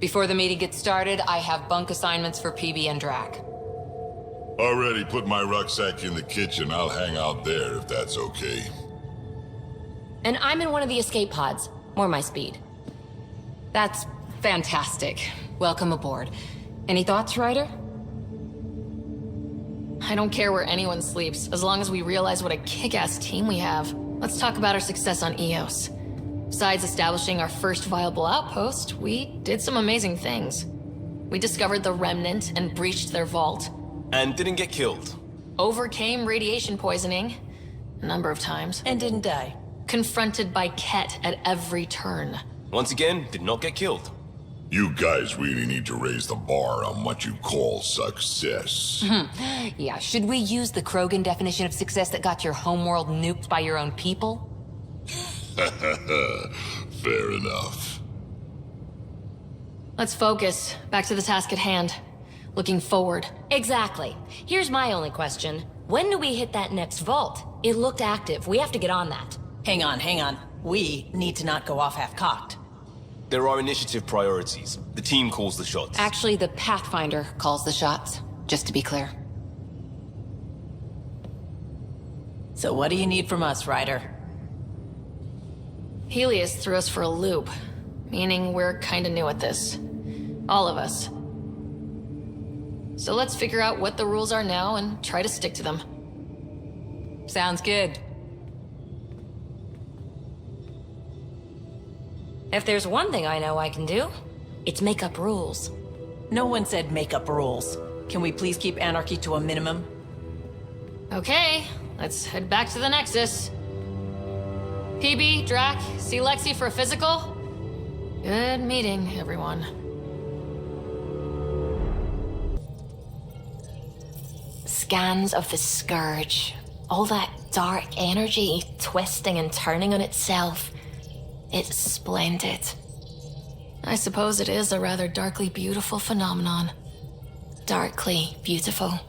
Before the meeting gets started, I have bunk assignments for PB and Drac. Already put my rucksack in the kitchen. I'll hang out there if that's okay. And I'm in one of the escape pods. More my speed. That's fantastic. Welcome aboard. Any thoughts, Ryder? I don't care where anyone sleeps, as long as we realize what a kick-ass team we have. Let's talk about our success on Eos. Besides establishing our first viable outpost, we did some amazing things. We discovered the Remnant and breached their vault. And didn't get killed. Overcame radiation poisoning a number of times. And didn't die. Confronted by Kett at every turn. Once again, did not get killed. You guys really need to raise the bar on what you call success. Yeah, should we use the Krogan definition of success that got your homeworld nuked by your own people? Fair enough. Let's focus. Back to the task at hand. Looking forward. Exactly. Here's my only question. When do we hit that next vault? It looked active. We have to get on that. Hang on. We need to not go off half-cocked. There are initiative priorities. The team calls the shots. Actually, the Pathfinder calls the shots, just to be clear. So what do you need from us, Ryder? Helios threw us for a loop, meaning we're kinda new at this. All of us. So let's figure out what the rules are now and try to stick to them. Sounds good. If there's one thing I know I can do, it's make up rules. No one said make up rules. Can we please keep anarchy to a minimum? Okay, let's head back to the Nexus. PB, Drac, see Lexi for a physical? Good meeting, everyone. Scans of the Scourge. All that dark energy twisting and turning on itself. It's splendid. I suppose it is a rather darkly beautiful phenomenon. Darkly beautiful.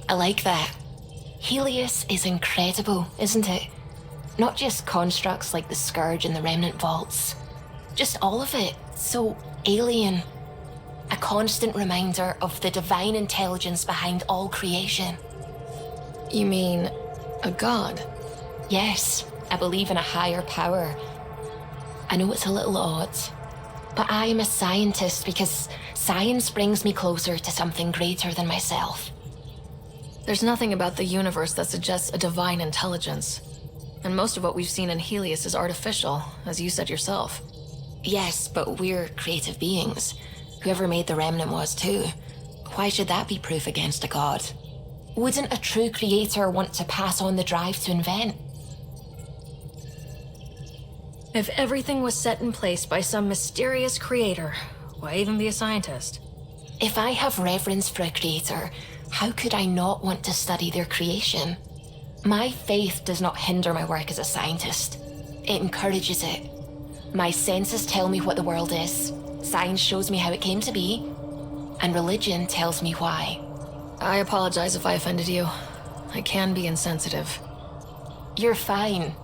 I like that. Helios is incredible, isn't it? Not just constructs like the Scourge and the Remnant Vaults. Just all of it. So alien. A constant reminder of the divine intelligence behind all creation. You mean a god? Yes, I believe in a higher power. I know it's a little odd, but I am a scientist because science brings me closer to something greater than myself. There's nothing about the universe that suggests a divine intelligence. And most of what we've seen in Helios is artificial, as you said yourself. Yes, but we're creative beings. Whoever made the Remnant was too. Why should that be proof against a god? Wouldn't a true creator want to pass on the drive to invent? If everything was set in place by some mysterious creator, why even be a scientist? If I have reverence for a creator, how could I not want to study their creation? My faith does not hinder my work as a scientist. It encourages it. My senses tell me what the world is. Science shows me how it came to be. And religion tells me why. I apologize if I offended you. I can be insensitive. You're fine.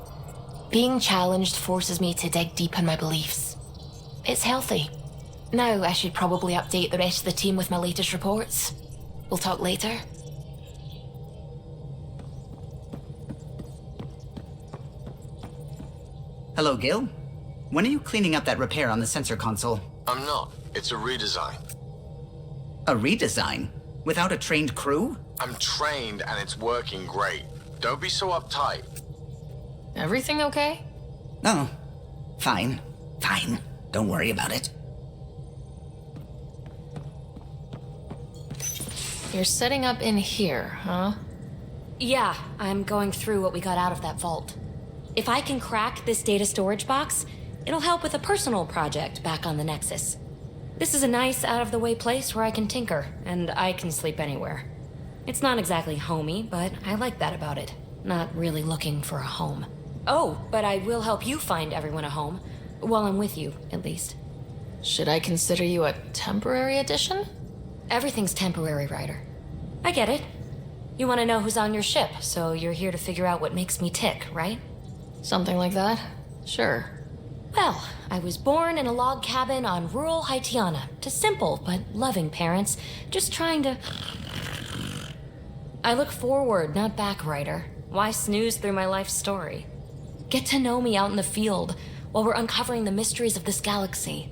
Being challenged forces me to dig deep in my beliefs. It's healthy. Now I should probably update the rest of the team with my latest reports. We'll talk later. Hello, Gil. When are you cleaning up that repair on the sensor console? I'm not. It's a redesign. A redesign? Without a trained crew? I'm trained and it's working great. Don't be so uptight. Everything okay? Oh, fine. Don't worry about it. You're setting up in here, huh? Yeah, I'm going through what we got out of that vault. If I can crack this data storage box, it'll help with a personal project back on the Nexus. This is a nice, out-of-the-way place where I can tinker, and I can sleep anywhere. It's not exactly homey, but I like that about it. Not really looking for a home. Oh, but I will help you find everyone a home. While I'm with you, at least. Should I consider you a temporary addition? Everything's temporary, Ryder. I get it. You want to know who's on your ship, so you're here to figure out what makes me tick, right? Something like that? Sure. Well, I was born in a log cabin on rural Haitiana to simple but loving parents, just trying to... I look forward, not back, Ryder. Why snooze through my life story? Get to know me out in the field while we're uncovering the mysteries of this galaxy.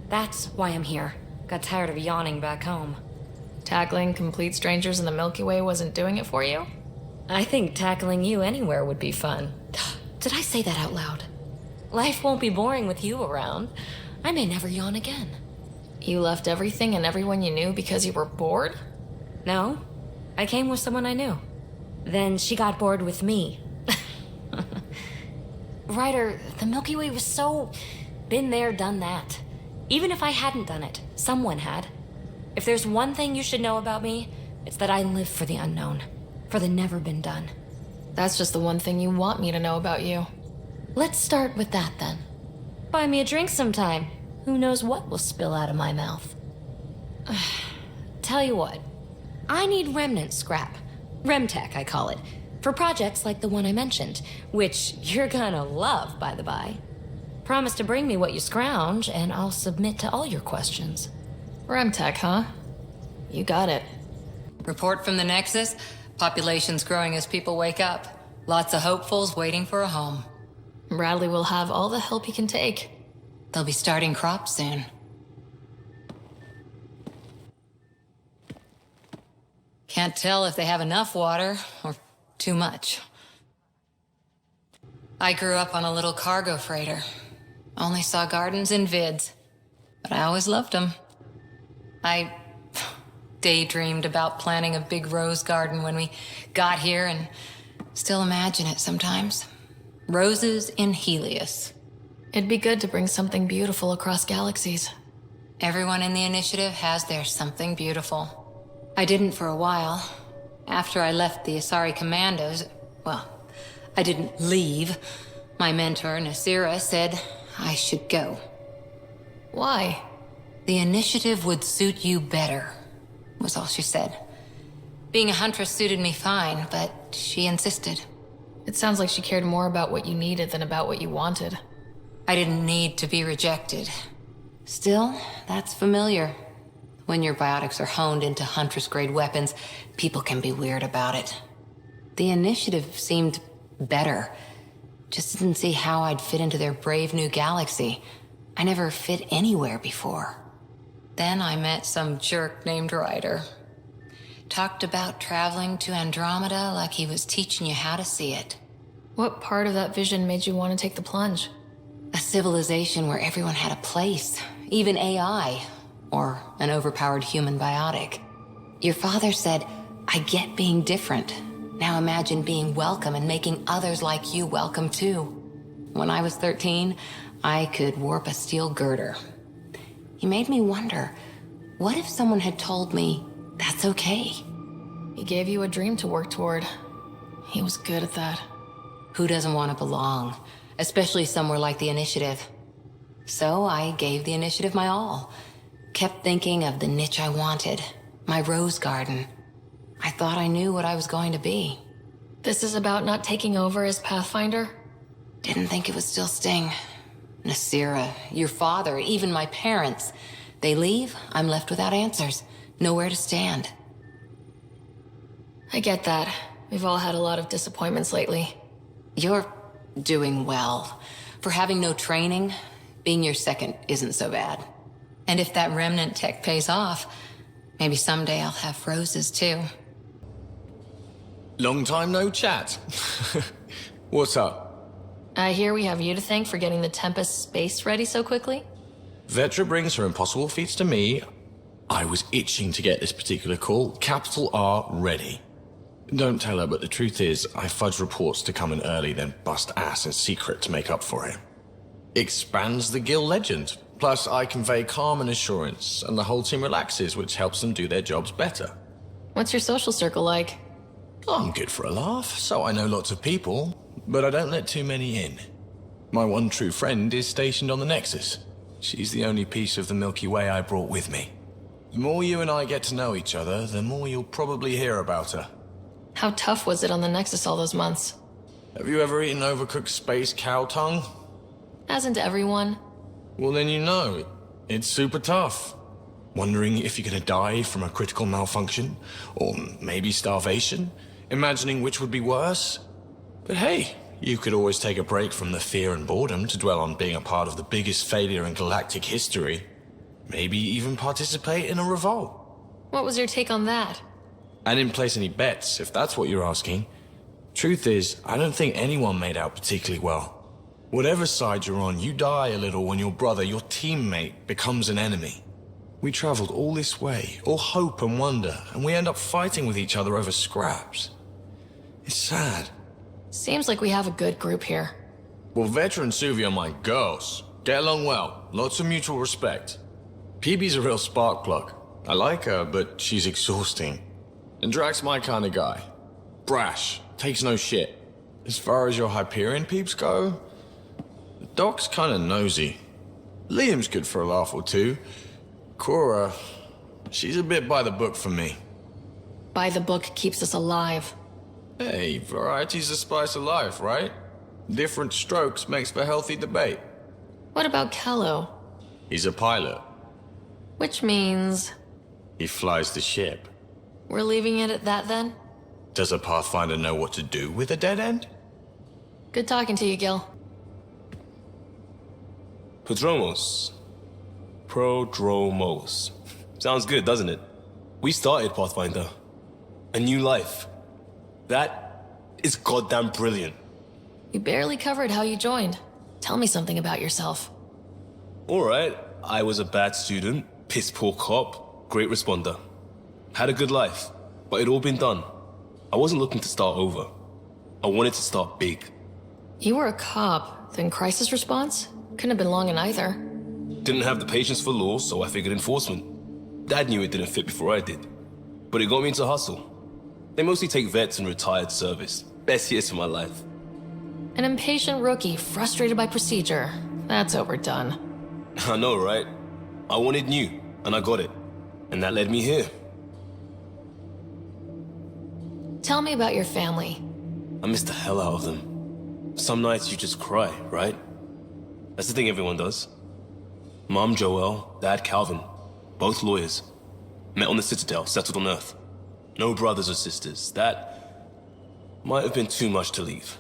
That's why I'm here. Got tired of yawning back home. Tackling complete strangers in the Milky Way wasn't doing it for you? I think tackling you anywhere would be fun. Did I say that out loud? Life won't be boring with you around. I may never yawn again. You left everything and everyone you knew because you were bored? No, I came with someone I knew. Then she got bored with me. Ryder, the Milky Way was so... been there, done that. Even if I hadn't done it, someone had. If there's one thing you should know about me, it's that I live for the unknown. For the never been done. That's just the one thing you want me to know about you. Let's start with that then. Buy me a drink sometime. Who knows what will spill out of my mouth. Tell you what, I need remnant scrap. Remtech, I call it. For projects like the one I mentioned, which you're gonna love, by the by. Promise to bring me what you scrounge, and I'll submit to all your questions. Remtech, huh? You got it. Report from the Nexus. Population's growing as people wake up. Lots of hopefuls waiting for a home. Bradley will have all the help he can take. They'll be starting crops soon. Can't tell if they have enough water or too much. I grew up on a little cargo freighter. Only saw gardens in vids, but I always loved them. I daydreamed about planting a big rose garden when we got here and still imagine it sometimes. Roses in Helios. It'd be good to bring something beautiful across galaxies. Everyone in the initiative has their something beautiful. I didn't for a while. After I left the Asari Commandos, well, I didn't leave. My mentor, Nasira, said I should go. Why? The initiative would suit you better, was all she said. Being a huntress suited me fine, but she insisted. It sounds like she cared more about what you needed than about what you wanted. I didn't need to be rejected. Still, that's familiar. When your biotics are honed into Huntress-grade weapons, people can be weird about it. The initiative seemed better. Just didn't see how I'd fit into their brave new galaxy. I never fit anywhere before. Then I met some jerk named Ryder. Talked about traveling to Andromeda like he was teaching you how to see it. What part of that vision made you want to take the plunge? A civilization where everyone had a place, even AI, or an overpowered human biotic. Your father said, I get being different. Now imagine being welcome and making others like you welcome too. When I was 13, I could warp a steel girder. He made me wonder, what if someone had told me, that's okay? He gave you a dream to work toward. He was good at that. Who doesn't want to belong? Especially somewhere like the Initiative. So I gave the Initiative my all. Kept thinking of the niche I wanted. My rose garden. I thought I knew what I was going to be. This is about not taking over as Pathfinder? Didn't think it would still sting. Nasira, your father, even my parents. They leave, I'm left without answers. Nowhere to stand. I get that. We've all had a lot of disappointments lately. You're doing well. For having no training, being your second isn't so bad. And if that remnant tech pays off, maybe someday I'll have roses too. Long time no chat. What's up? I hear we have you to thank for getting the Tempest space ready so quickly? Vetra brings her impossible feats to me. I was itching to get this particular call. Capital R ready. Don't tell her, but the truth is, I fudge reports to come in early, then bust ass in secret to make up for it. Expands the guild legend. Plus, I convey calm and assurance, and the whole team relaxes, which helps them do their jobs better. What's your social circle like? I'm good for a laugh, so I know lots of people, but I don't let too many in. My one true friend is stationed on the Nexus. She's the only piece of the Milky Way I brought with me. The more you and I get to know each other, the more you'll probably hear about her. How tough was it on the Nexus all those months? Have you ever eaten overcooked space cow tongue? Hasn't everyone? Well, then you know, it's super tough. Wondering if you're gonna die from a critical malfunction, or maybe starvation, imagining which would be worse. But hey, you could always take a break from the fear and boredom to dwell on being a part of the biggest failure in galactic history. Maybe even participate in a revolt. What was your take on that? I didn't place any bets, if that's what you're asking. Truth is, I don't think anyone made out particularly well. Whatever side you're on, you die a little when your brother, your teammate, becomes an enemy. We traveled all this way, all hope and wonder, and we end up fighting with each other over scraps. It's sad. Seems like we have a good group here. Well, Vetra and Suvi are my girls. Get along well, lots of mutual respect. PB's a real spark plug. I like her, but she's exhausting. And Drax's my kind of guy. Brash, takes no shit. As far as your Hyperion peeps go, the Doc's kinda nosy. Liam's good for a laugh or two. Cora, she's a bit by the book for me. By the book keeps us alive. Hey, variety's the spice of life, right? Different strokes makes for healthy debate. What about Kello? He's a pilot. Which means... He flies the ship. we're leaving it at that then? Does a Pathfinder know what to do with a dead end? Good talking to you, Gil. Prodromos. Prodromos. Sounds good, doesn't it? We started Pathfinder. A new life. That is goddamn brilliant. You barely covered how you joined. Tell me something about yourself. Alright, I was a bad student, piss poor cop, great responder. Had a good life, but it'd all been done. I wasn't looking to start over. I wanted to start big. You were a cop, then crisis response? Couldn't have been long in either. Didn't have the patience for law, so I figured enforcement. Dad knew it didn't fit before I did. But it got me into hustle. They mostly take vets and retired service. Best years of my life. An impatient rookie frustrated by procedure. That's overdone. I know, right? I wanted new, and I got it. And that led me here. Tell me about your family. I miss the hell out of them. Some nights you just cry, right? That's the thing everyone does. Mom Joelle, Dad Calvin, both lawyers. Met on the Citadel, settled on Earth. No brothers or sisters. That might have been too much to leave.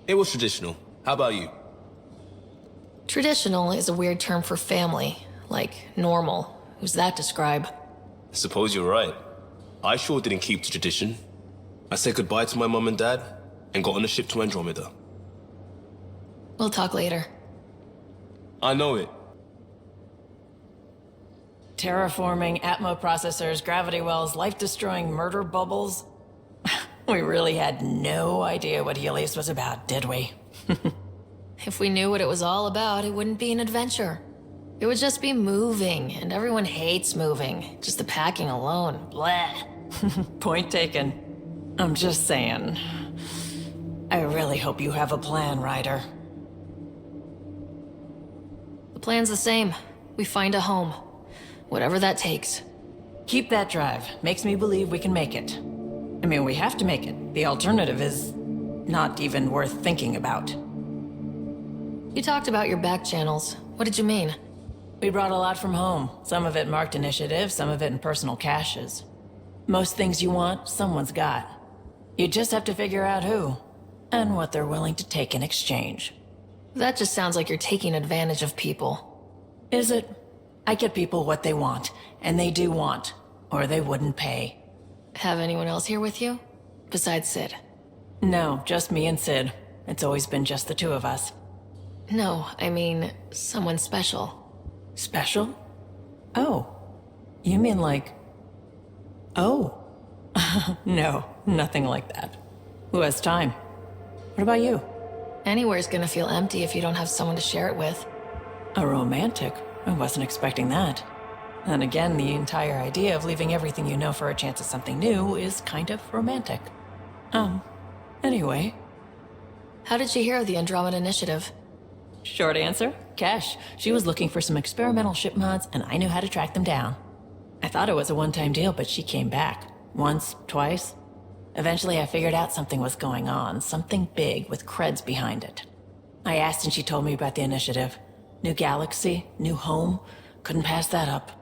It was traditional. How about you? Traditional is a weird term for family, like normal. Who's that describe? Suppose you're right. I sure didn't keep the tradition. I said goodbye to my mom and dad, and got on a ship to Andromeda. We'll talk later. I know it. Terraforming, Atmo processors, gravity wells, life-destroying murder bubbles. We really had no idea what Helios was about, did we? If we knew what it was all about, it wouldn't be an adventure. It would just be moving, and everyone hates moving. Just the packing alone, bleh. Point taken. I'm just saying. I really hope you have a plan, Ryder. The plan's the same. We find a home. Whatever that takes. Keep that drive. Makes me believe we can make it. I mean, we have to make it. The alternative is not even worth thinking about. You talked about your back channels. What did you mean? We brought a lot from home. Some of it marked initiative, some of it in personal caches. Most things you want, someone's got. You just have to figure out who, and what they're willing to take in exchange. That just sounds like you're taking advantage of people. Is it? I get people what they want, and they do want, or they wouldn't pay. Have anyone else here with you? Besides Sid? No, just me and Sid. It's always been just the two of us. No, I mean, someone special. Special? Oh. You mean like... Oh. No, nothing like that. Who has time? What about you? Anywhere's gonna feel empty if you don't have someone to share it with. A romantic? I wasn't expecting that. And again, the entire idea of leaving everything you know for a chance at something new is kind of romantic. Anyway. How did you hear of the Andromeda Initiative? Short answer, Kesh. She was looking for some experimental ship mods, and I knew how to track them down. I thought it was a one-time deal, but she came back. Once, twice. Eventually I figured out something was going on, something big with creds behind it. I asked and she told me about the initiative. New galaxy, new home. Couldn't pass that up.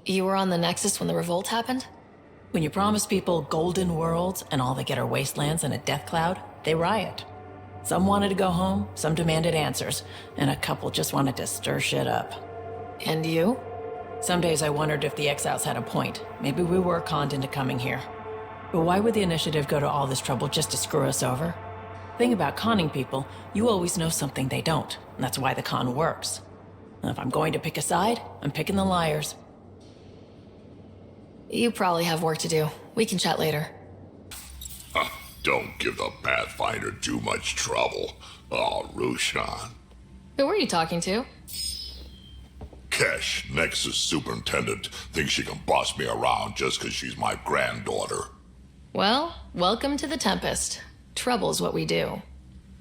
You were on the Nexus when the revolt happened? When you promise people golden worlds and all they get are wastelands and a death cloud, they riot. Some wanted to go home, some demanded answers, and a couple just wanted to stir shit up. And you? Some days I wondered if the exiles had a point. Maybe we were conned into coming here. But why would the initiative go to all this trouble just to screw us over? Thing about conning people, you always know something they don't, and that's why the con works. And if I'm going to pick a side, I'm picking the liars. You probably have work to do. We can chat later. Don't give the Pathfinder too much trouble. Oh, Rushan. Who were you talking to? Kesh, Nexus Superintendent, thinks she can boss me around just because she's my granddaughter. Well, welcome to the Tempest. Trouble's what we do.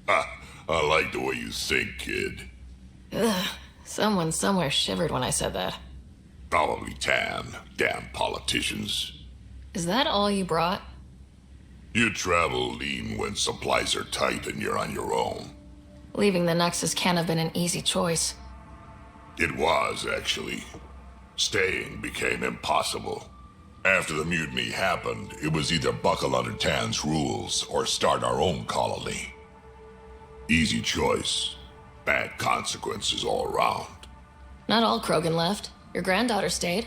I like the way you think, kid. Ugh. Someone somewhere shivered when I said that. Probably Tan. Damn politicians. Is that all you brought? You travel lean when supplies are tight and you're on your own. Leaving the Nexus can't have been an easy choice. It was, actually. Staying became impossible. After the mutiny happened, it was either buckle under Tan's rules or start our own colony. Easy choice. Bad consequences all around. Not all Krogan left. Your granddaughter stayed.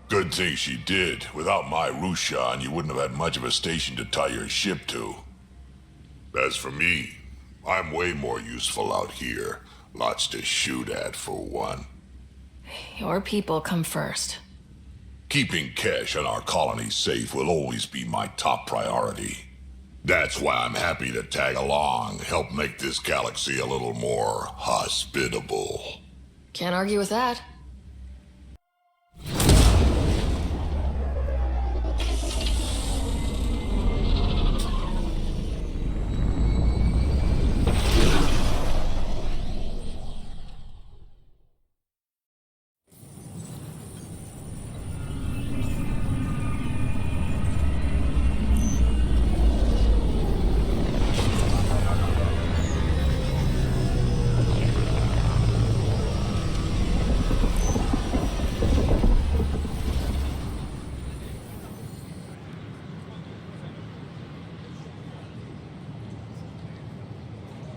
Good thing she did. Without my Rushan, you wouldn't have had much of a station to tie your ship to. As for me, I'm way more useful out here. Lots to shoot at, for one. Your people come first. Keeping Kesh and our colony safe will always be my top priority. That's why I'm happy to tag along, help make this galaxy a little more hospitable. Can't argue with that.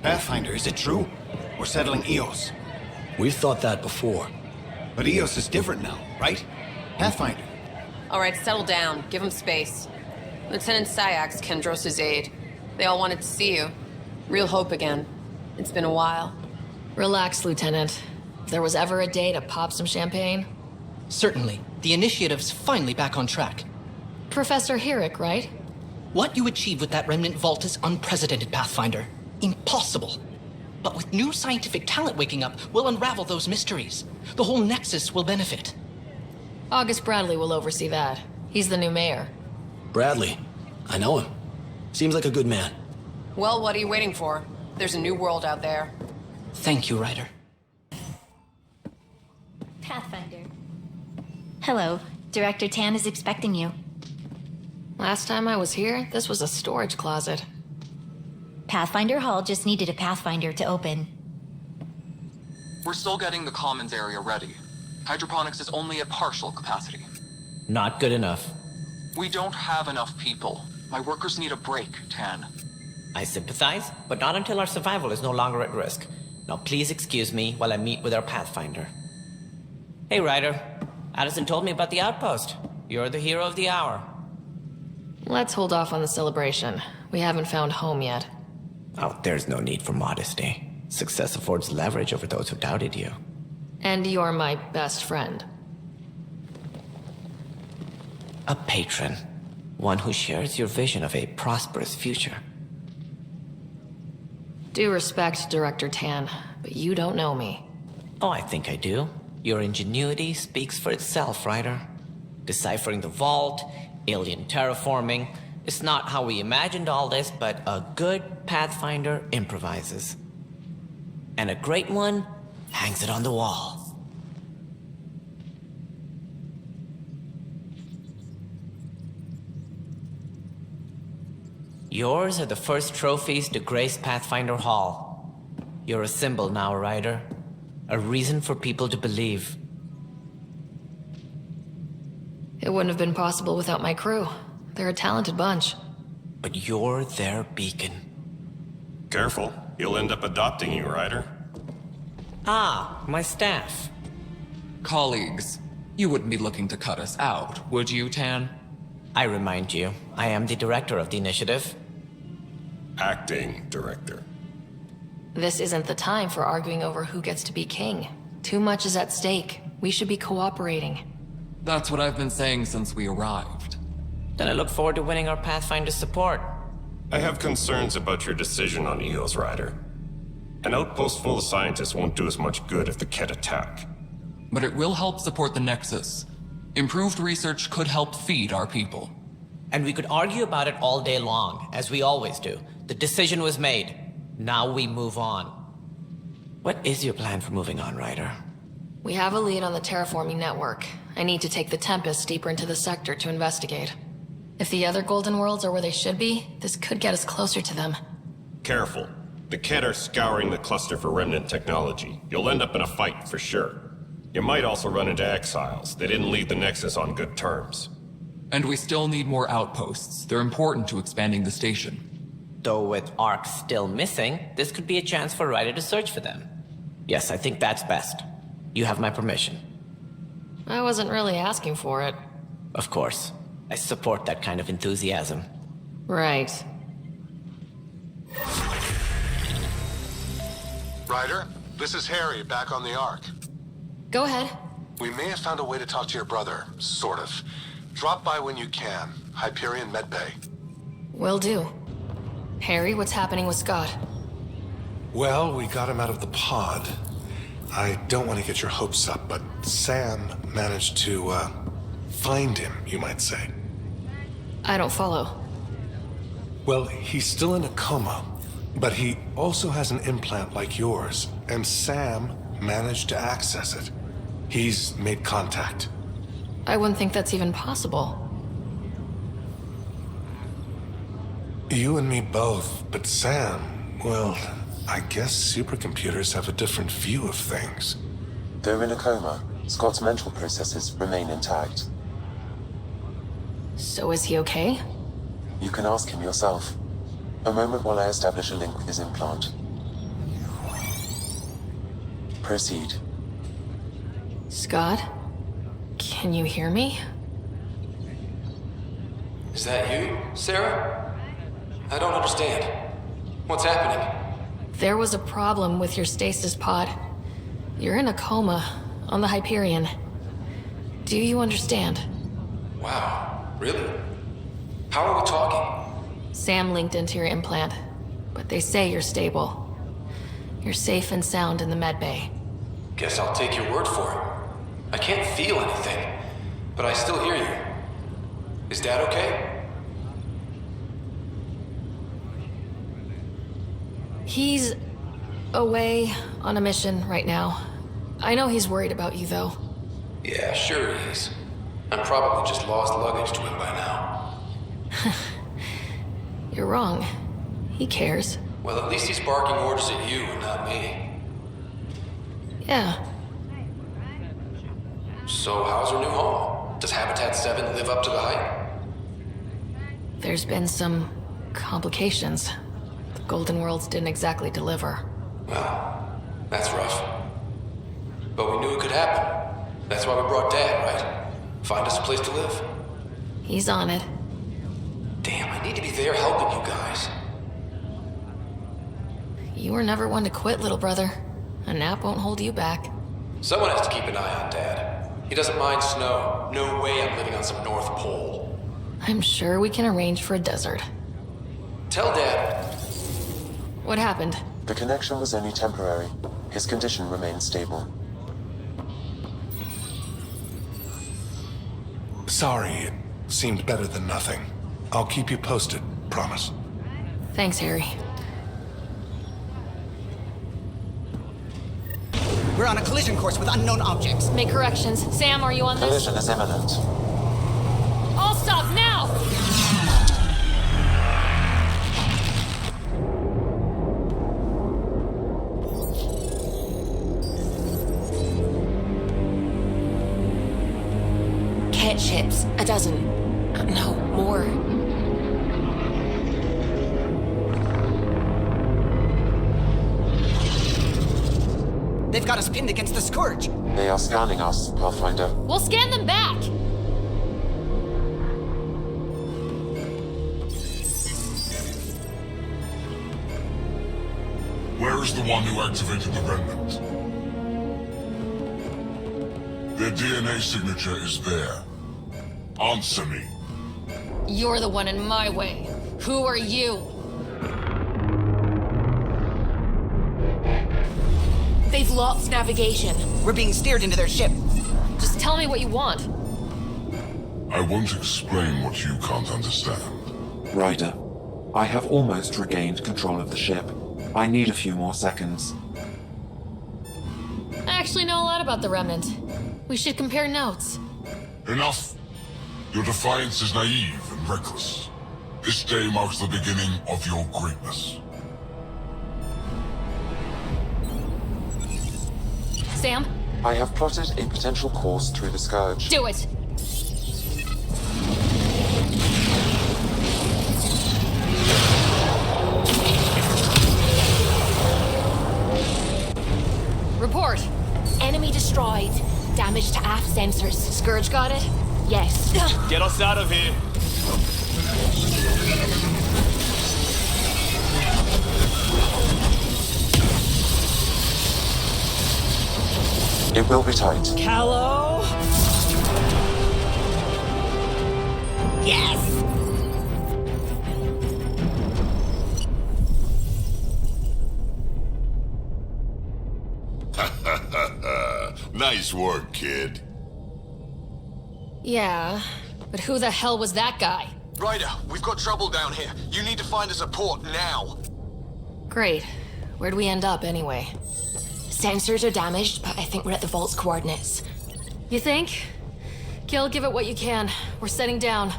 Pathfinder, is it true? We're settling Eos. We've thought that before. But Eos is different now, right? Pathfinder. All right, settle down. Give him space. Lieutenant Syax, Kendros' aide. They all wanted to see you. Real hope again. It's been a while. Relax, Lieutenant. If there was ever a day to pop some champagne... Certainly. The initiative's finally back on track. Professor Herrick, right? What you achieved with that remnant vault is unprecedented, Pathfinder. Impossible. But with new scientific talent waking up, we'll unravel those mysteries. The whole Nexus will benefit. August Bradley will oversee that. He's the new mayor. Bradley. I know him. Seems like a good man. Well, what are you waiting for? There's a new world out there. Thank you, Ryder. Pathfinder. Hello. Director Tan is expecting you. Last time I was here, this was a storage closet. Pathfinder Hall just needed a Pathfinder to open. We're still getting the commons area ready. Hydroponics is only at partial capacity. Not good enough. We don't have enough people. My workers need a break, Tan. I sympathize, but not until our survival is no longer at risk. Now please excuse me while I meet with our Pathfinder. Hey, Ryder. Addison told me about the outpost. You're the hero of the hour. Let's hold off on the celebration. We haven't found home yet. Oh, there's no need for modesty. Success affords leverage over those who doubted you. And you're my best friend. A patron. One who shares your vision of a prosperous future. Due respect, Director Tan, but you don't know me. Oh, I think I do. Your ingenuity speaks for itself, Ryder. Deciphering the vault, alien terraforming. It's not how we imagined all this, but a good Pathfinder improvises. And a great one hangs it on the wall. Yours are the first trophies to grace Pathfinder Hall. You're a symbol now, Ryder. A reason for people to believe. It wouldn't have been possible without my crew. They're a talented bunch. But you're their beacon. Careful. He'll end up adopting you, Ryder. Ah, my staff. Colleagues, you wouldn't be looking to cut us out, would you, Tan? I remind you, I am the director of the initiative. Acting director. This isn't the time for arguing over who gets to be king. Too much is at stake. We should be cooperating. That's what I've been saying since we arrived. Then I look forward to winning our Pathfinder support. I have concerns about your decision on Eos, Ryder. An outpost full of scientists won't do us much good if the Kett attack. But it will help support the Nexus. Improved research could help feed our people. And we could argue about it all day long, as we always do. The decision was made. Now we move on. What is your plan for moving on, Ryder? We have a lead on the terraforming network. I need to take the Tempest deeper into the sector to investigate. If the other Golden Worlds are where they should be, this could get us closer to them. Careful. The Kett are scouring the cluster for remnant technology. You'll end up in a fight, for sure. You might also run into exiles. They didn't leave the Nexus on good terms. And we still need more outposts. They're important to expanding the station. Though with Ark still missing, this could be a chance for Ryder to search for them. Yes, I think that's best. You have my permission. I wasn't really asking for it. Of course. I support that kind of enthusiasm. Right. Ryder, this is Harry, back on the Ark. Go ahead. We may have found a way to talk to your brother, sort of. Drop by when you can. Hyperion Medbay. Will do. Harry, what's happening with Scott? Well, we got him out of the pod. I don't want to get your hopes up, but Sam managed to, find him, you might say. I don't follow. Well, he's still in a coma, but he also has an implant like yours, and Sam managed to access it. He's made contact. I wouldn't think that's even possible. You and me both, but Sam, well, I guess supercomputers have a different view of things. Though in a coma, Scott's mental processes remain intact. So is he okay? You can ask him yourself. A moment while I establish a link with his implant. Proceed. Scott? Can you hear me? Is that you, Sarah? I don't understand. What's happening? There was a problem with your stasis pod. You're in a coma on the Hyperion. Do you understand? Wow, really? How are we talking? Sam linked into your implant, but they say you're stable. You're safe and sound in the medbay. Guess I'll take your word for it. I can't feel anything, but I still hear you. Is Dad okay? He's away on a mission right now. I know he's worried about you, though. Yeah, sure he is. I'm probably just lost luggage to him by now. You're wrong. He cares. Well, at least he's barking orders at you and not me. Yeah. So how's her new home? Does Habitat 7 live up to the hype? There's been some complications. The Golden Worlds didn't exactly deliver. Well, that's rough. But we knew it could happen. That's why we brought Dad, right? Find us a place to live. He's on it. Damn, I need to be there helping you guys. You were never one to quit, little brother. A nap won't hold you back. Someone has to keep an eye on Dad. He doesn't mind snow. No way I'm living on some North Pole. I'm sure we can arrange for a desert. Tell Dad. What happened? The connection was only temporary. His condition remains stable. Sorry, it seemed better than nothing. I'll keep you posted, promise. Thanks, Harry. We're on a collision course with unknown objects. Make corrections. Sam, are you on this? Collision is imminent. All stop now! A dozen. No, more. They've got us pinned against the Scourge. They are scanning us, Pathfinder. We'll scan them back! Where is the one who activated the remnant? Their DNA signature is there. Answer me. You're the one in my way. Who are you? They've lost navigation. We're being steered into their ship. Just tell me what you want. I won't explain what you can't understand. Ryder, I have almost regained control of the ship. I need a few more seconds. I actually know a lot about the Remnant. We should compare notes. Enough! Your defiance is naive and reckless. This day marks the beginning of your greatness. Sam? I have plotted a potential course through the Scourge. Do it! Report! Enemy destroyed. Damage to aft sensors. Scourge got it? Yes. Get us out of here. It will be tight. Callow? Yes! Nice work, kid. Yeah, but who the hell was that guy? Ryder, we've got trouble down here. You need to find us a port now. Great. Where'd we end up anyway? Sensors are damaged, but I think we're at the vault's coordinates. You think? Gil, give it what you can. We're setting down.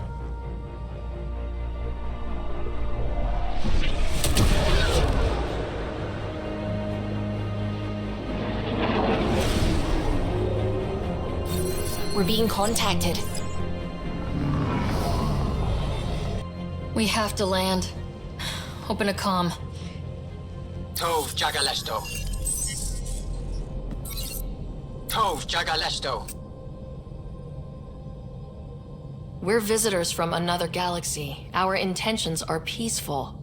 We're being contacted. We have to land. Open a comm. Tov Jagalesto. Tov Jagalesto. We're visitors from another galaxy. Our intentions are peaceful.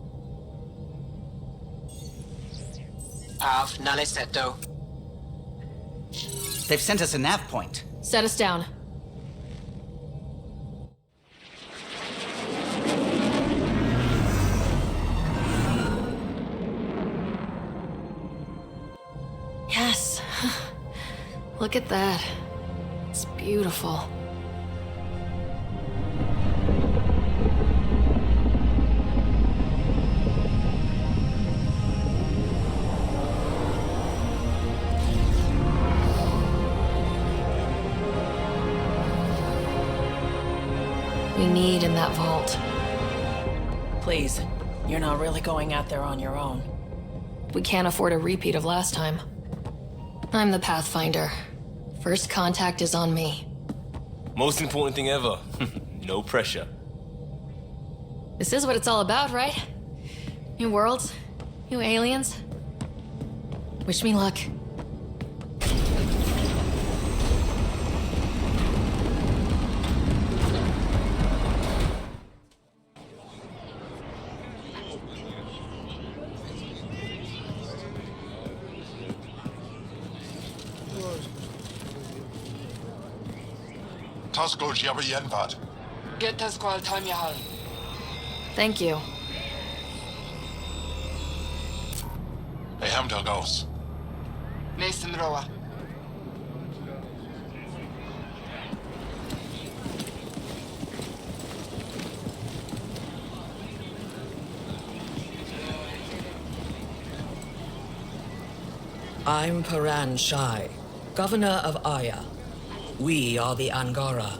Av Naleseto. They've sent us a nav point. Set us down. Yes. Look at that. It's beautiful. We need in that vault. Please, you're not really going out there on your own. We can't afford a repeat of last time. I'm the Pathfinder. First contact is on me. Most important thing ever. No pressure. This is what it's all about, right? New worlds, new aliens. Wish me luck. Tasko Jabba Yenvat. Get Tasqual Tamyahal. Thank you. Eham Delgos. Mason Roa. I'm Paran Shai, Governor of Aya. We are the Angara.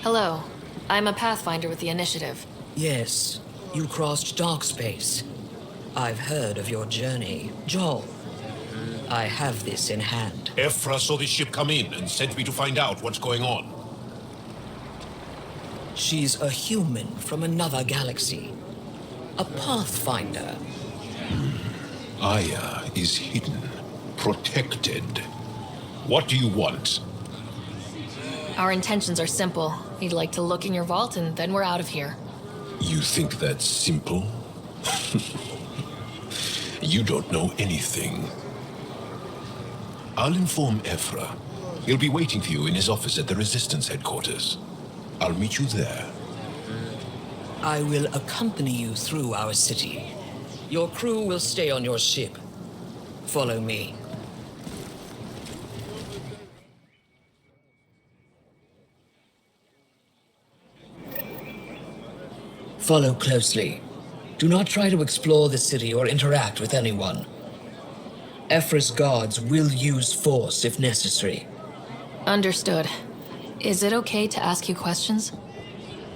Hello. I'm a Pathfinder with the Initiative. Yes, you crossed dark space. I've heard of your journey. Joel, I have this in hand. Ephra saw the ship come in and sent me to find out what's going on. She's a human from another galaxy. A pathfinder. Aya is hidden, protected. What do you want? Our intentions are simple. We'd like to look in your vault, and then we're out of here. You think that's simple? You don't know anything. I'll inform Ephra. He'll be waiting for you in his office at the Resistance headquarters. I'll meet you there. I will accompany you through our city. Your crew will stay on your ship. Follow me. Follow closely. Do not try to explore the city or interact with anyone. Ephra's guards will use force if necessary. Understood. Is it okay to ask you questions?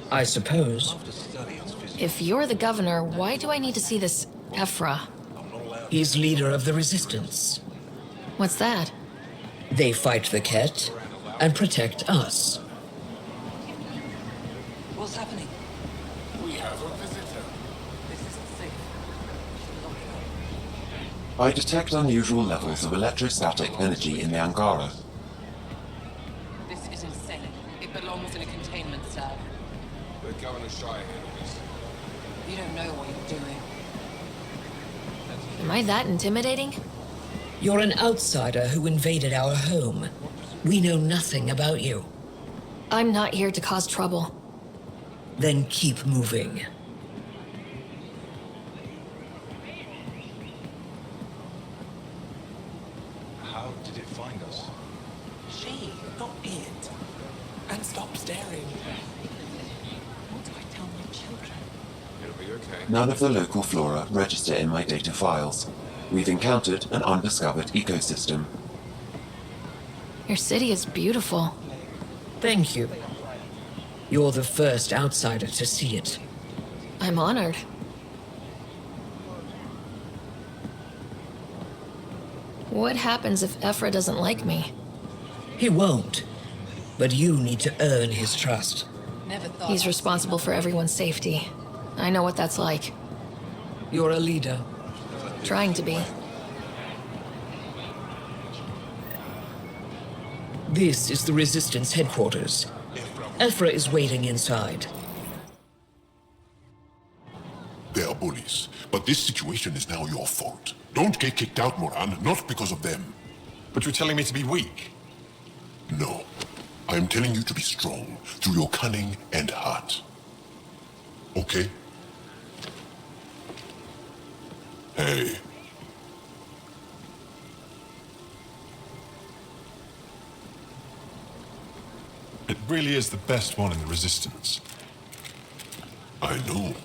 I suppose. If you're the governor, why do I need to see this Ephra? He's leader of the Resistance. What's that? They fight the Kett and protect us. What's happening? We have a visitor. This isn't safe. I detect unusual levels of electrostatic energy in the Angara. This is insane. It belongs in a containment cell. The Governor Shire handled this. You don't know what you're doing. Am I that intimidating? You're an outsider who invaded our home. We know nothing about you. I'm not here to cause trouble. Then keep moving. How did it find us? She, not it. And stop staring. What do I tell my children? It'll be okay. None of the local flora register in my data files. We've encountered an undiscovered ecosystem. Your city is beautiful. Thank you. You're the first outsider to see it. I'm honored. What happens if Ephra doesn't like me? He won't. But you need to earn his trust. Never thought. He's responsible for everyone's safety. I know what that's like. You're a leader. Trying to be. This is the Resistance headquarters. Ephra is waiting inside. They are bullies, but this situation is now your fault. Don't get kicked out, Moran, not because of them. But you're telling me to be weak. No. I am telling you to be strong through your cunning and heart. Okay? Hey. It really is the best one in the Resistance. I know.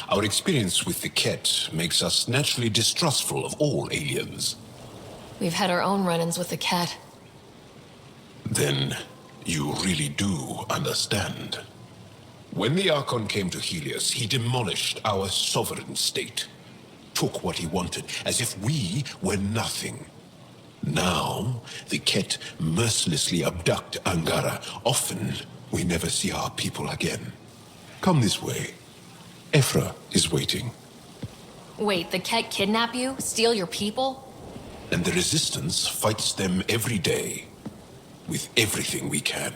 Our experience with the Kett makes us naturally distrustful of all aliens. We've had our own run-ins with the Kett. Then you really do understand. When the Archon came to Helios, he demolished our sovereign state. Took what he wanted, as if we were nothing. Now, the Kett mercilessly abduct Angara. Often, we never see our people again. Come this way. Ephra is waiting. Wait, the Kett kidnap you? Steal your people? And the Resistance fights them every day. With everything we can.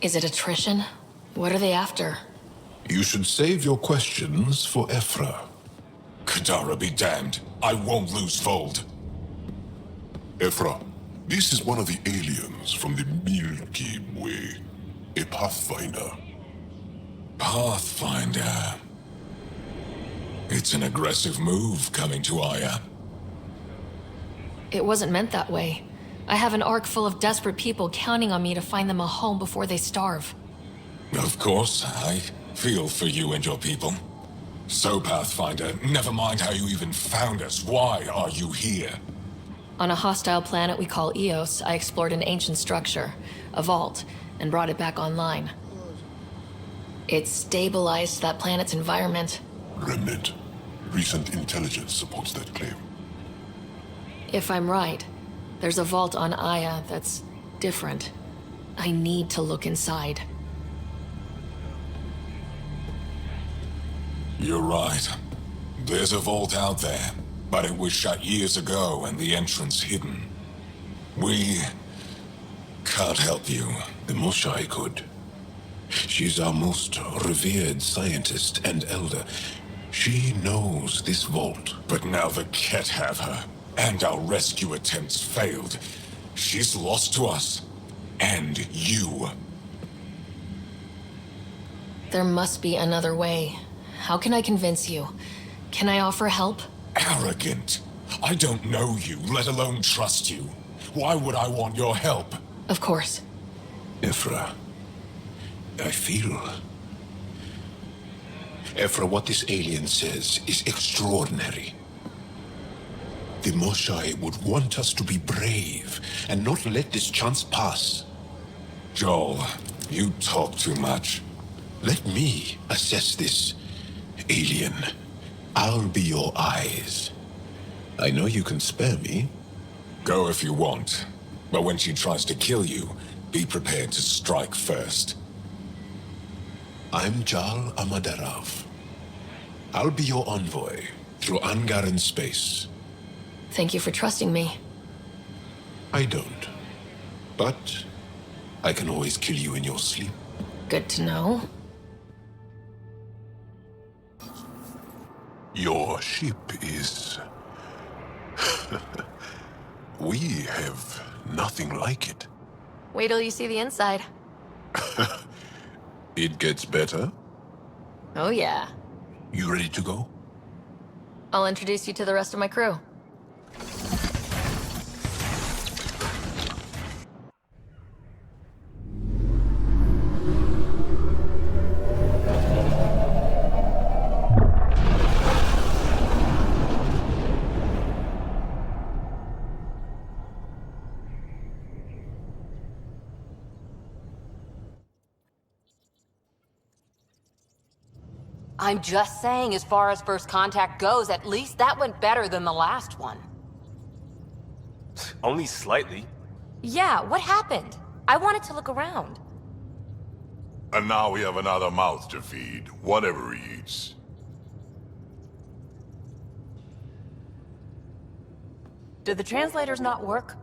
Is it attrition? What are they after? You should save your questions for Ephra. Kadara be damned. I won't lose Fold. Ephra, this is one of the aliens from the Milky Way. A Pathfinder. Pathfinder. It's an aggressive move coming to Aya. It wasn't meant that way. I have an ark full of desperate people counting on me to find them a home before they starve. Of course, I feel for you and your people. So, Pathfinder, never mind how you even found us. Why are you here? On a hostile planet we call Eos, I explored an ancient structure, a vault, and brought it back online. It stabilized that planet's environment. Remnant. Recent intelligence supports that claim. If I'm right, there's a vault on Aya that's different. I need to look inside. You're right. There's a vault out there, but it was shut years ago and the entrance hidden. We can't help you. The Moshai could. She's our most revered scientist and elder. She knows this vault. But now the Kett have her, and our rescue attempts failed. She's lost to us. And you. There must be another way. How can I convince you? Can I offer help? Arrogant. I don't know you, let alone trust you. Why would I want your help? Of course. Ephra, I feel... Ephra, what this alien says is extraordinary. The Moshai would want us to be brave and not let this chance pass. Joel, you talk too much. Let me assess this, alien. I'll be your eyes. I know you can spare me. Go if you want. But when she tries to kill you, be prepared to strike first. I'm Jal Amaderav. I'll be your envoy through Angara in space. Thank you for trusting me. I don't. But I can always kill you in your sleep. Good to know. Your ship is... We have nothing like it. Wait till you see the inside. It gets better. Oh yeah. You ready to go? I'll introduce you to the rest of my crew. I'm just saying, as far as first contact goes, at least that went better than the last one. Only slightly. Yeah, what happened? I wanted to look around. And now we have another mouth to feed, whatever he eats. Do the translators not work?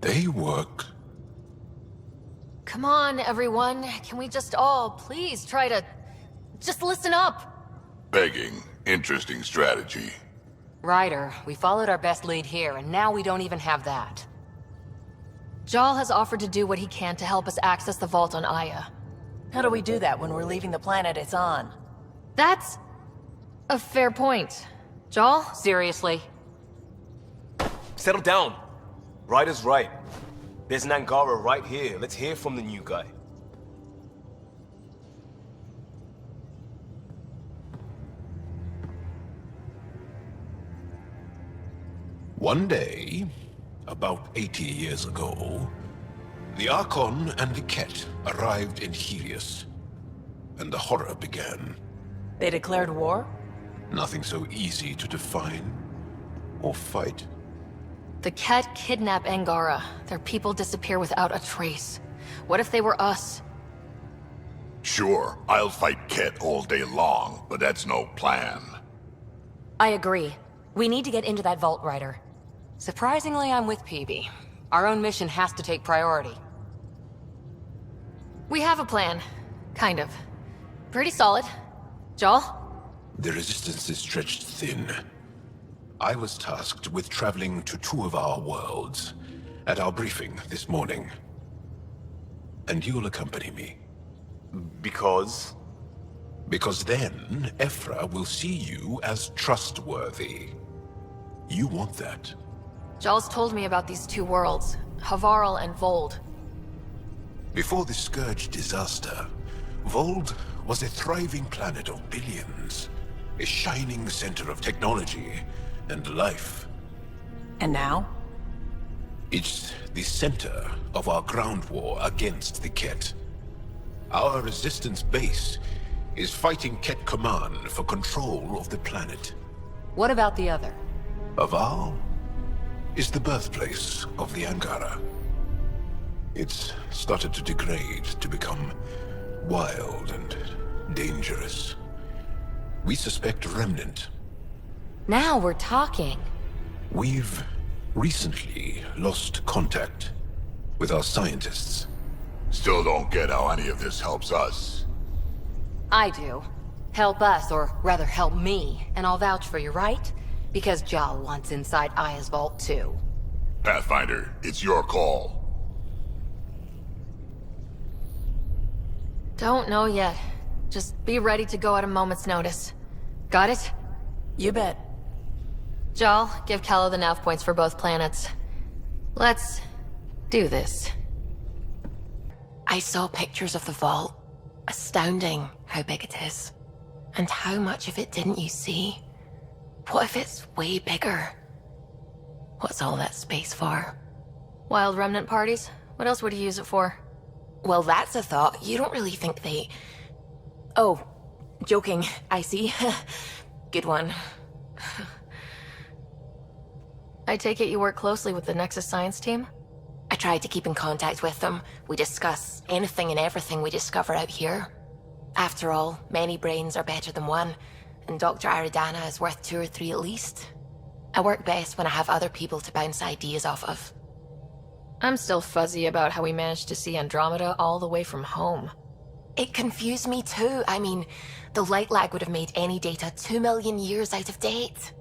They work. Come on, everyone. Can we just all please try to... just listen up? Begging. Interesting strategy. Ryder, we followed our best lead here, and now we don't even have that. Jal has offered to do what he can to help us access the vault on Aya. How do we do that when we're leaving the planet it's on? That's a fair point. Jal? Seriously? Settle down. Ryder's right. There's an Angara right here. Let's hear from the new guy. One day, about 80 years ago, the Archon and the Kett arrived in Helios, and the horror began. They declared war? Nothing so easy to define or fight. The Kett kidnap Angara. Their people disappear without a trace. What if they were us? Sure, I'll fight Kett all day long, but that's no plan. I agree. We need to get into that vault, Ryder. Surprisingly, I'm with PB. Our own mission has to take priority. We have a plan. Kind of. Pretty solid. Jal? The resistance is stretched thin. I was tasked with traveling to two of our worlds at our briefing this morning. And you'll accompany me. Because? Because then, Ephra will see you as trustworthy. You want that. Jal's told me about these two worlds, Havarl and Vold. Before the Scourge disaster, Vold was a thriving planet of billions. A shining center of technology and life. And now? It's the center of our ground war against the Kett. Our resistance base is fighting Kett Command for control of the planet. What about the other? Havarl? is the birthplace of the Angara. It's started to degrade, to become wild and dangerous. We suspect a remnant. Now we're talking. We've recently lost contact with our scientists. Still don't get how any of this helps us. I do. Help us, or rather help me, and I'll vouch for you, right? Because Jal wants inside Aya's vault too. Pathfinder, it's your call. Don't know yet. Just be ready to go at a moment's notice. Got it? You bet. Jal, give Kello the nav points for both planets. Let's do this. I saw pictures of the vault. Astounding how big it is. And how much of it didn't you see? What if it's way bigger? What's all that space for? Wild remnant parties? What else would you use it for? Well, that's a thought. You don't really think they... Oh, joking, I see. Good one. I take it you work closely with the Nexus science team? I try to keep in contact with them. We discuss anything and everything we discover out here. After all, many brains are better than one, and Dr. Aridana is worth 2 or 3 at least. I work best when I have other people to bounce ideas off of. I'm still fuzzy about how we managed to see Andromeda all the way from home. It confused me too. I mean, the light lag would have made any data 2 million years out of date.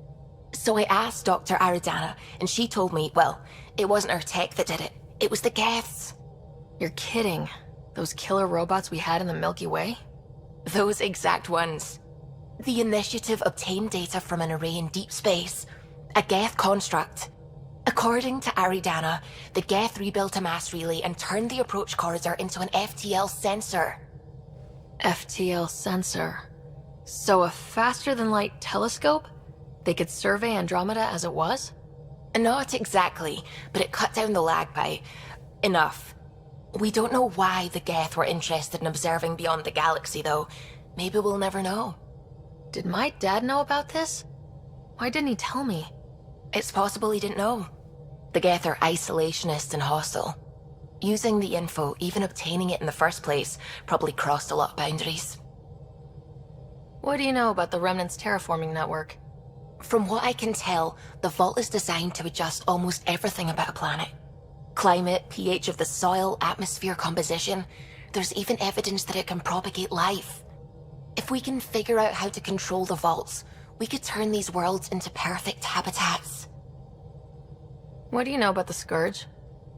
So I asked Dr. Aridana, and she told me, well, it wasn't her tech that did it. It was the Geths. You're kidding. Those killer robots we had in the Milky Way? Those exact ones. The Initiative obtained data from an array in deep space. A Geth construct. According to Aridana, the Geth rebuilt a mass relay and turned the approach corridor into an FTL sensor. FTL sensor. So a faster-than-light telescope? They could survey Andromeda as it was? Not exactly, but it cut down the lag by enough. We don't know why the Geth were interested in observing beyond the galaxy, though. Maybe we'll never know. Did my dad know about this? Why didn't he tell me? It's possible he didn't know. The Geth are isolationist and hostile. Using the info, even obtaining it in the first place, probably crossed a lot of boundaries. What do you know about the Remnant's terraforming network? From what I can tell, the vault is designed to adjust almost everything about a planet. Climate, pH of the soil, atmosphere composition. There's even evidence that it can propagate life. If we can figure out how to control the vaults, we could turn these worlds into perfect habitats. What do you know about the Scourge?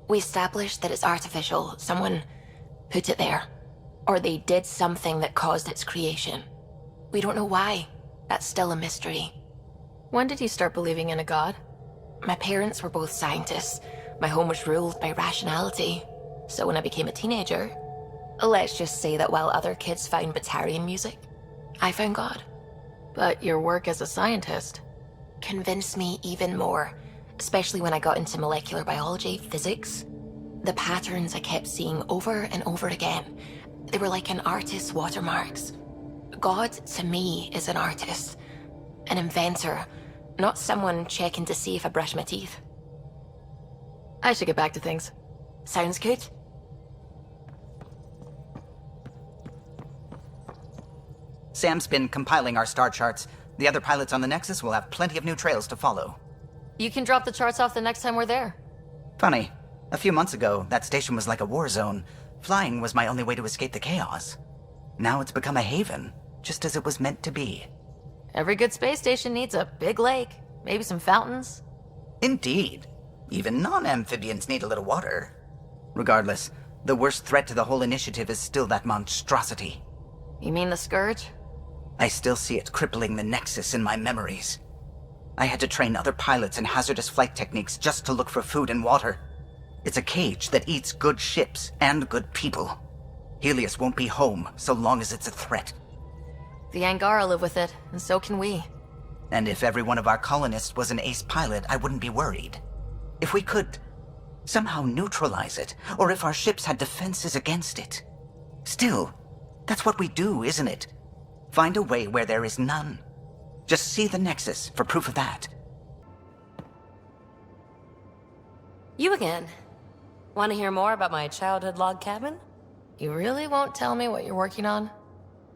We established that it's artificial. Someone put it there. Or they did something that caused its creation. We don't know why. That's still a mystery. When did you start believing in a god? My parents were both scientists. My home was ruled by rationality. So when I became a teenager, let's just say that while other kids found Batarian music, I found God. But your work as a scientist convinced me even more, especially when I got into molecular biology, physics. The patterns I kept seeing over and over again, they were like an artist's watermarks. God, to me, is an artist, an inventor, not someone checking to see if I brush my teeth. I should get back to things. Sounds good. Sam's been compiling our star charts. The other pilots on the Nexus will have plenty of new trails to follow. You can drop the charts off the next time we're there. Funny. A few months ago, that station was like a war zone. Flying was my only way to escape the chaos. Now it's become a haven, just as it was meant to be. Every good space station needs a big lake, maybe some fountains. Indeed. Even non-amphibians need a little water. Regardless, the worst threat to the whole initiative is still that monstrosity. You mean the Scourge? I still see it crippling the Nexus in my memories. I had to train other pilots in hazardous flight techniques just to look for food and water. It's a cage that eats good ships and good people. Helios won't be home so long as it's a threat. The Angara live with it, and so can we. And if every one of our colonists was an ace pilot, I wouldn't be worried. If we could somehow neutralize it, or if our ships had defenses against it. Still, that's what we do, isn't it? Find a way where there is none. Just see the Nexus for proof of that. You again. Want to hear more about my childhood log cabin? You really won't tell me what you're working on?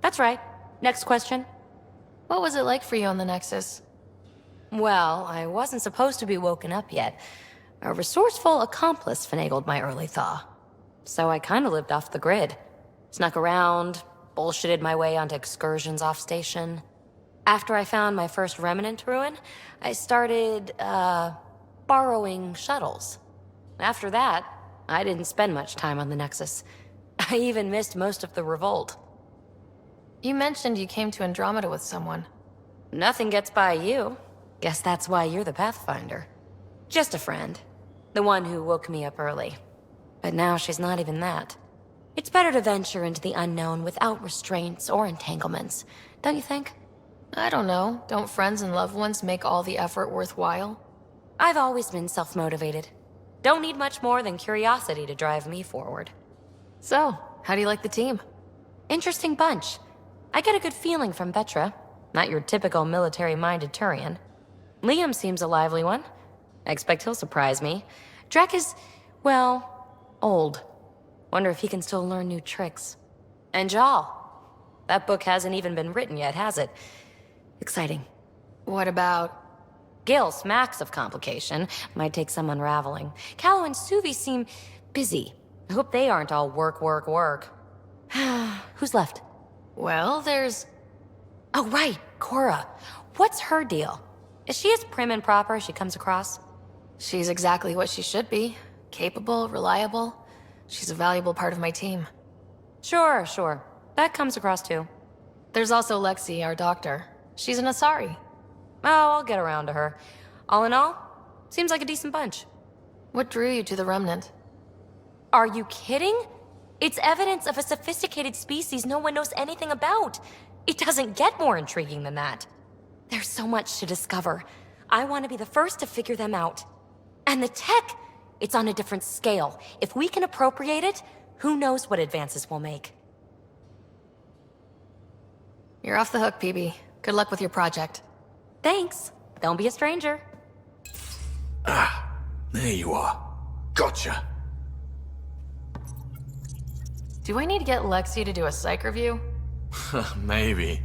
That's right. Next question. What was it like for you on the Nexus? Well, I wasn't supposed to be woken up yet. A resourceful accomplice finagled my early thaw. So I kinda lived off the grid. Snuck around, bullshitted my way onto excursions off station. After I found my first remnant ruin, I started, borrowing shuttles. After that, I didn't spend much time on the Nexus. I even missed most of the revolt. You mentioned you came to Andromeda with someone. Nothing gets by you. Guess that's why you're the Pathfinder. Just a friend. The one who woke me up early. But now she's not even that. It's better to venture into the unknown without restraints or entanglements, don't you think? I don't know. Don't friends and loved ones make all the effort worthwhile? I've always been self-motivated. Don't need much more than curiosity to drive me forward. So, how do you like the team? Interesting bunch. I get a good feeling from Vetra. Not your typical military-minded Turian. Liam seems a lively one. I expect he'll surprise me. Drek is, well, old. Wonder if he can still learn new tricks. And Jal. That book hasn't even been written yet, has it? Exciting. What about... Gil smacks of complication. Might take some unraveling. Callow and Suvi seem busy. I hope they aren't all work, work, work. Who's left? Well, there's... Oh, right, Cora. What's her deal? Is she as prim and proper as she comes across? She's exactly what she should be. Capable, reliable. She's a valuable part of my team. Sure. That comes across too. There's also Lexi, our doctor. She's an Asari. Oh, I'll get around to her. All in all, seems like a decent bunch. What drew you to the Remnant? Are you kidding? It's evidence of a sophisticated species no one knows anything about. It doesn't get more intriguing than that. There's so much to discover. I want to be the first to figure them out. And the tech, it's on a different scale. If we can appropriate it, who knows what advances we'll make. You're off the hook, PB. Good luck with your project. Thanks. Don't be a stranger. Ah, there you are. Gotcha. Do I need to get Lexi to do a psych review? Maybe.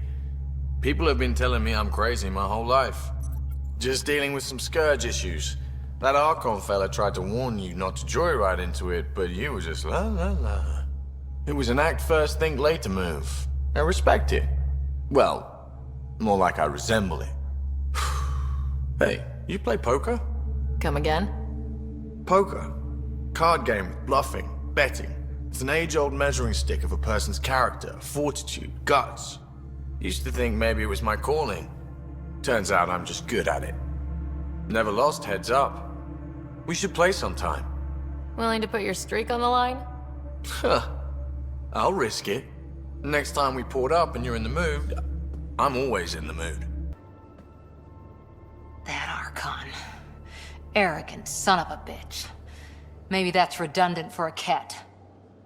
People have been telling me I'm crazy my whole life. Just dealing with some scourge issues. That Archon fella tried to warn you not to joyride into it, but you were just la la la. It was an act first, think later move. I respect it. Well, more like I resemble it. Hey, you play poker? Come again? Poker. Card game with bluffing, betting. It's an age-old measuring stick of a person's character, fortitude, guts. Used to think maybe it was my calling. Turns out I'm just good at it. Never lost, heads up. We should play sometime. Willing to put your streak on the line? Huh. I'll risk it. Next time we port up and you're in the mood, I'm always in the mood. That Archon. Arrogant son of a bitch. Maybe that's redundant for a Kett.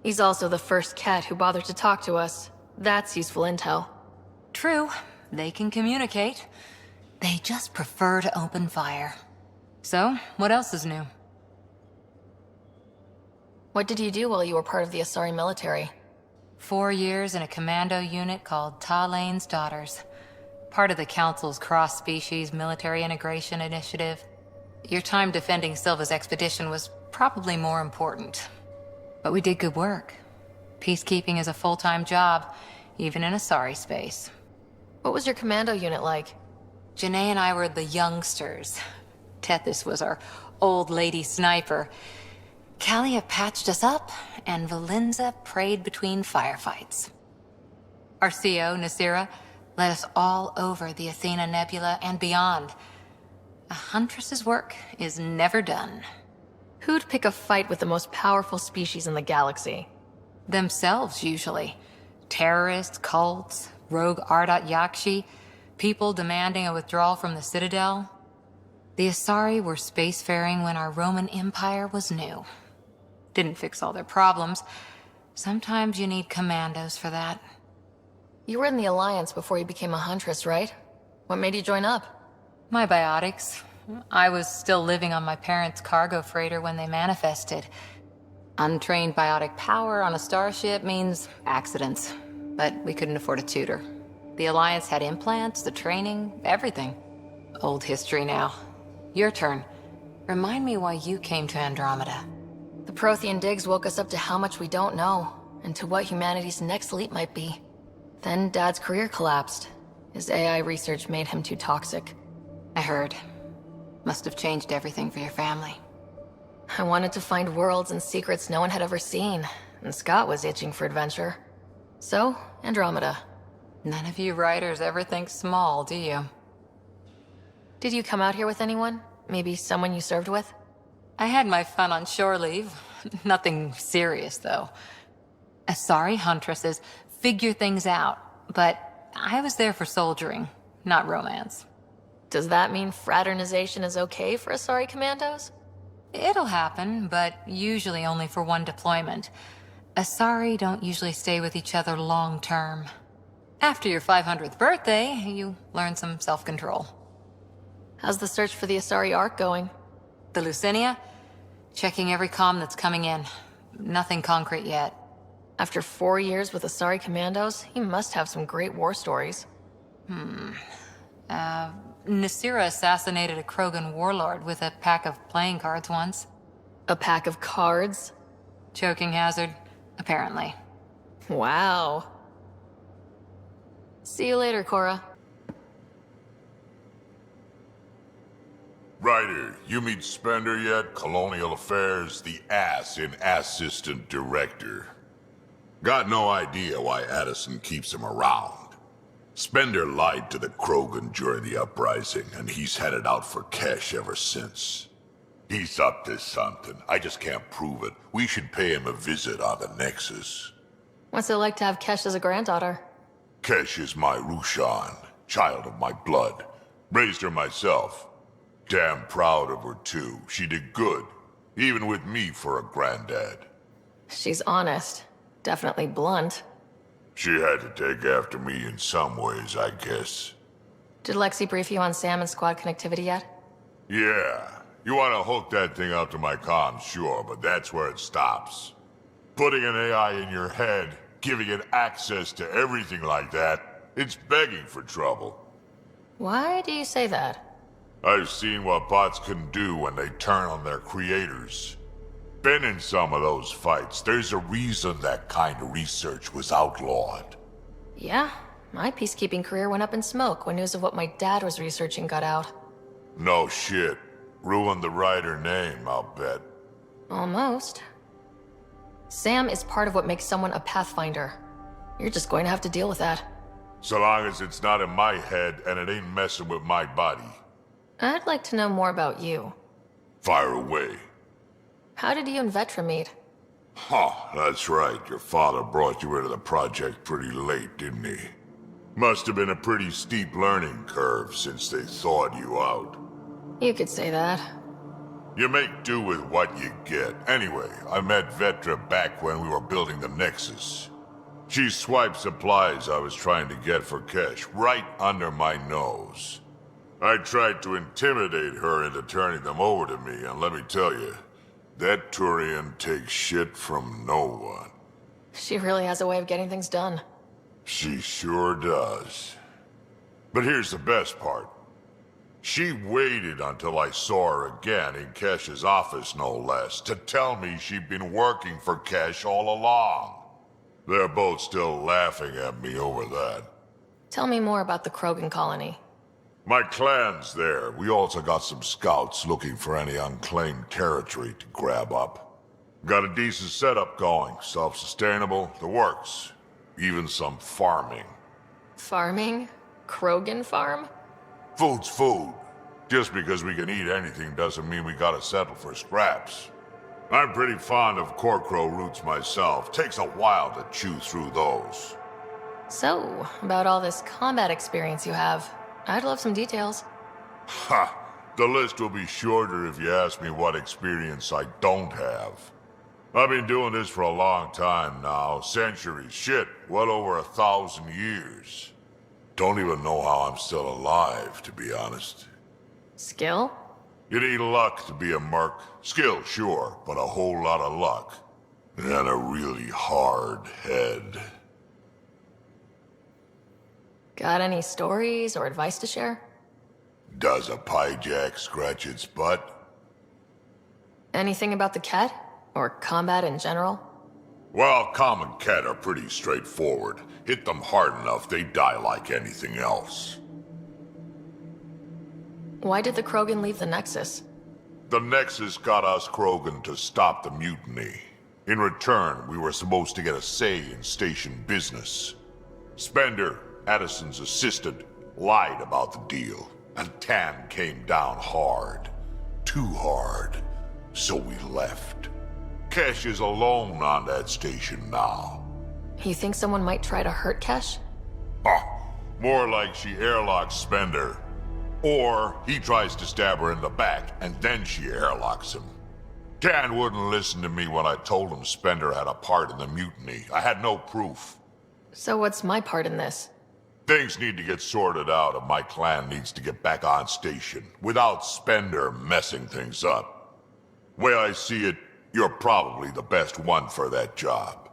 He's also the first Kett who bothered to talk to us. That's useful intel. True. They can communicate. They just prefer to open fire. So, what else is new? What did you do while you were part of the Asari military? 4 years in a commando unit called Talane's Daughters. Part of the Council's cross-species military integration initiative. Your time defending Silva's expedition was probably more important. But we did good work. Peacekeeping is a full-time job, even in Asari space. What was your commando unit like? Janae and I were the youngsters. Tethys was our old lady sniper. Kalia patched us up, and Valenza prayed between firefights. Our CO, Nasira, led us all over the Athena Nebula and beyond. A huntress's work is never done. Who'd pick a fight with the most powerful species in the galaxy? Themselves, usually. Terrorists, cults, rogue Ardat Yakshi, people demanding a withdrawal from the Citadel. The Asari were spacefaring when our Roman Empire was new. Didn't fix all their problems. Sometimes you need commandos for that. You were in the Alliance before you became a huntress, right? What made you join up? My biotics. I was still living on my parents' cargo freighter when they manifested. Untrained biotic power on a starship means accidents, but we couldn't afford a tutor. The Alliance had implants, the training, everything. Old history now. Your turn. Remind me why you came to Andromeda. The Prothean digs woke us up to how much we don't know, and to what humanity's next leap might be. Then Dad's career collapsed. His AI research made him too toxic. I heard. Must have changed everything for your family. I wanted to find worlds and secrets no one had ever seen, and Scott was itching for adventure. So, Andromeda. None of you writers ever think small, do you? Did you come out here with anyone? Maybe someone you served with? I had my fun on shore leave. Nothing serious, though. Asari huntresses figure things out, but I was there for soldiering, not romance. Does that mean fraternization is okay for Asari commandos? It'll happen, but usually only for one deployment. Asari don't usually stay with each other long term. After your 500th birthday, you learn some self-control. How's the search for the Asari Ark going? The Lucinia? Checking every comm that's coming in. Nothing concrete yet. After 4 years with Asari commandos, he must have some great war stories. Nasira assassinated a Krogan warlord with a pack of playing cards once. A pack of cards? Choking hazard, apparently. Wow. See you later, Cora. Ryder, you meet Spender yet? Colonial Affairs, the ass in Assistant Director. Got no idea why Addison keeps him around. Spender lied to the Krogan during the uprising, and he's headed out for Kesh ever since. He's up to something. I just can't prove it. We should pay him a visit on the Nexus. What's it like to have Kesh as a granddaughter? Kesh is my Rushan, child of my blood. Raised her myself. Damn proud of her, too. She did good, even with me for a granddad. She's honest. Definitely blunt. She had to take after me in some ways, I guess. Did Lexi brief you on Sam and squad connectivity yet? Yeah. You want to hook that thing up to my comms, sure, but that's where it stops. Putting an AI in your head, giving it access to everything like that, it's begging for trouble. Why do you say that? I've seen what bots can do when they turn on their creators. Been in some of those fights. There's a reason that kind of research was outlawed. Yeah, my peacekeeping career went up in smoke when news of what my dad was researching got out. No shit. Ruined the Ryder name, I'll bet. Almost. Sam is part of what makes someone a Pathfinder. You're just going to have to deal with that. So long as it's not in my head and it ain't messing with my body. I'd like to know more about you. Fire away. How did you and Vetra meet? Huh, that's right. Your father brought you into the project pretty late, didn't he? Must have been a pretty steep learning curve since they thawed you out. You could say that. You make do with what you get. Anyway, I met Vetra back when we were building the Nexus. She swiped supplies I was trying to get for Kesh right under my nose. I tried to intimidate her into turning them over to me, and let me tell you, that Turian takes shit from no one. She really has a way of getting things done. She sure does. But here's the best part. She waited until I saw her again in Kesh's office, no less, to tell me she'd been working for Kesh all along. They're both still laughing at me over that. Tell me more about the Krogan colony. My clan's there. We also got some scouts looking for any unclaimed territory to grab up. Got a decent setup going. Self-sustainable, the works. Even some farming. Farming? Krogan farm? Food's food. Just because we can eat anything doesn't mean we gotta settle for scraps. I'm pretty fond of Corcrow roots myself. Takes a while to chew through those. So, about all this combat experience you have, I'd love some details. Ha! The list will be shorter if you ask me what experience I don't have. I've been doing this for a long time now. Centuries. Shit, well over 1,000 years. Don't even know how I'm still alive, to be honest. Skill? You need luck to be a merc. Skill, sure, but a whole lot of luck. And a really hard head. Got any stories or advice to share? Does a piejack scratch its butt? Anything about the Kett? Or combat in general? Well, common Kett are pretty straightforward. Hit them hard enough, they die like anything else. Why did the Krogan leave the Nexus? The Nexus got us Krogan to stop the mutiny. In return, we were supposed to get a say in station business. Spender, Addison's assistant, lied about the deal, and Tan came down hard. Too hard. So we left. Kesh is alone on that station now. You think someone might try to hurt Kesh? More like she airlocks Spender. Or he tries to stab her in the back, and then she airlocks him. Dan wouldn't listen to me when I told him Spender had a part in the mutiny. I had no proof. So what's my part in this? Things need to get sorted out, and my clan needs to get back on station, without Spender messing things up. Way I see it, you're probably the best one for that job.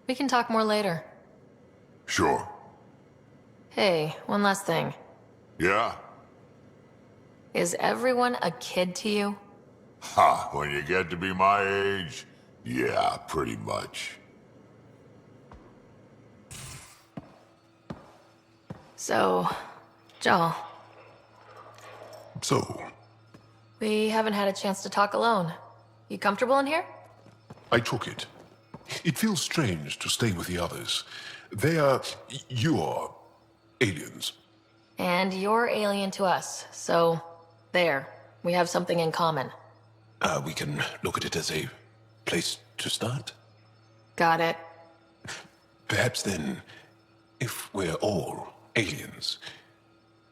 We can talk more later. Sure. Hey, one last thing. Yeah? Is everyone a kid to you? Ha, when you get to be my age, yeah, pretty much. So, Joel. So, We haven't had a chance to talk alone. You comfortable in here? I took it. It feels strange to stay with the others. They are your aliens. And you're alien to us, so there. We have something in common. We can look at it as a place to start. Got it. Perhaps then, if we're all aliens,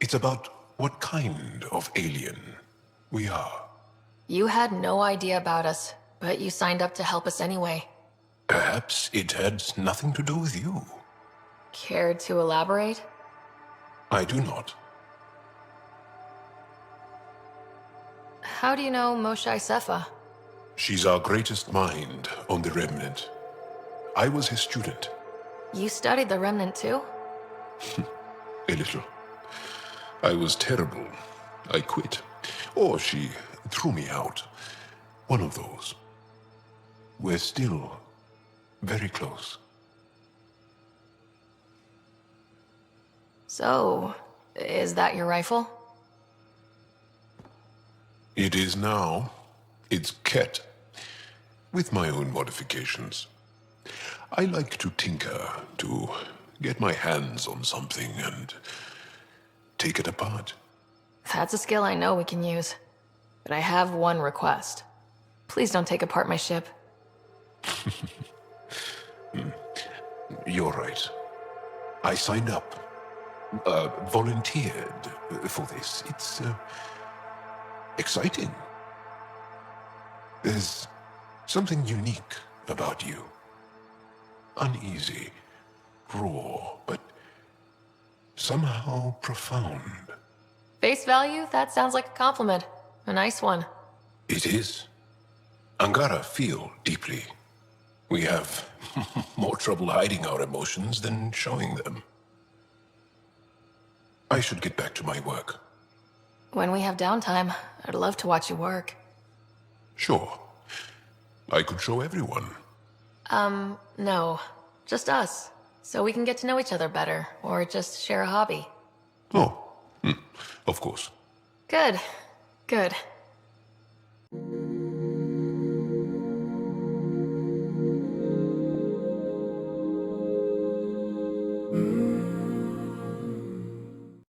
it's about what kind of alien we are. You had no idea about us, but you signed up to help us anyway. Perhaps it had nothing to do with you. Care to elaborate? I do not. How do you know Moshe Sefa? She's our greatest mind on the Remnant. I was his student. You studied the Remnant too? A little. I was terrible. I quit. Or she threw me out. One of those. We're still very close. So, is that your rifle? It is now. It's Kett. With my own modifications. I like to tinker, to get my hands on something and take it apart. That's a skill I know we can use. But I have one request. Please don't take apart my ship. You're right. I signed up. Volunteered for this. It's exciting. There's something unique about you. Uneasy, raw, but somehow profound. Face value? That sounds like a compliment. A nice one. It is. Angara feel deeply. We have more trouble hiding our emotions than showing them. I should get back to my work. When we have downtime, I'd love to watch you work. Sure. I could show everyone. No. Just us. So we can get to know each other better, or just share a hobby. Oh, of course. Good. Good.